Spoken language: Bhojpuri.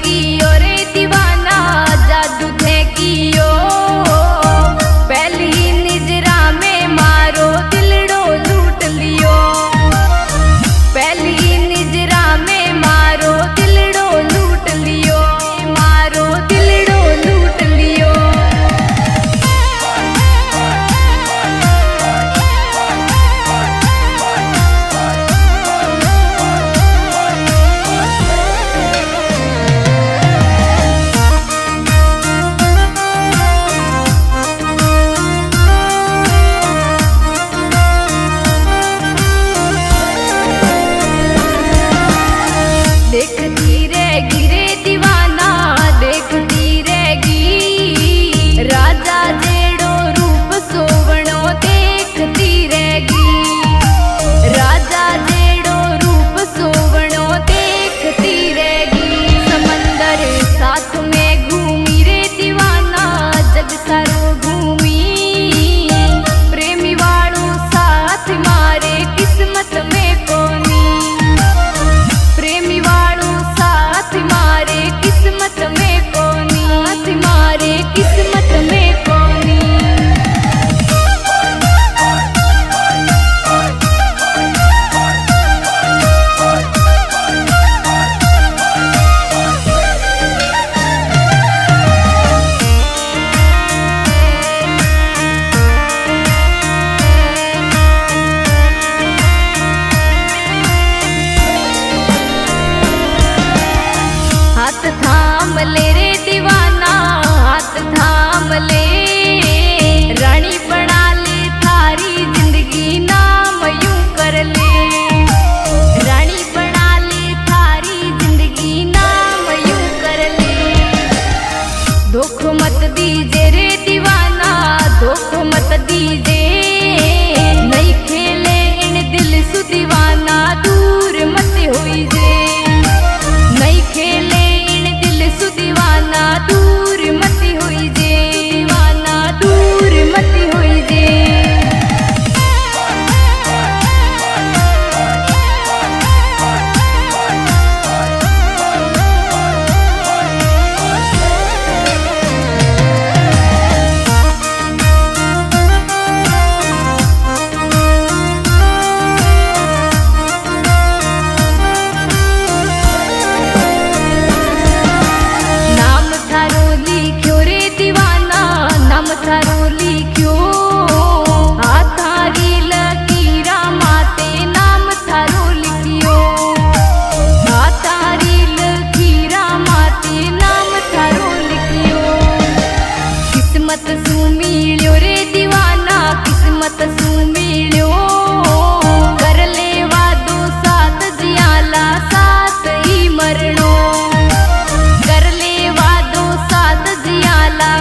फेंकियो रे दीवाना जादू फेंकियो। पहली निजरा में मारो दिलड़ो लूट लियो। पहली निजरा में मारो दिलड़ो लूट लियो। मारो दिलड़ो लूट लियो। देखती रहेगी रे दीवाना देखती रहेगी। राजा जेड़ो रूप सोवणो देखती रहेगी। राजा जेड़ो रूप सोवणो देखती रहेगी। समंदर साथ में घूमी रे दीवाना जग सारो घूमी। प्रेमी वाळो साथ मारे किस्मत में कोनी। प्रेमी वाळो साथ मारे किस्मत में कोनी। साथ मारे किस्मत में कोनी। हाथ थाम ले रे दीवाना हाथ थाम ले। रानी बना ले थारी जिंदगी नाम यूं कर ले। रानी बना ले थारी जिंदगी नाम यूं कर ले। धोखो मत दीजे रे दीवाना धोखो मत दीजे। नहीं खेले इन दिल सु दीवाना दूर मत होई जे। नहीं खेले इन दिल सु दीवाना दूर मत होई जे। दीवाना दूर मत होई जे। नाम थारो लिख्यो रे दीवाना नाम थारो लिख्यो। आ थारी लकीरा माते नाम थारो लिखियो। आ थारी लकीरा माते नाम थारो लिखियो। किस्मत सु मिल्यो रे दीवाना किस्मत सु मिल्यो। कर ले वादो साथ जियाला साथ ही मरणो। कर ले वादो साथ जियाला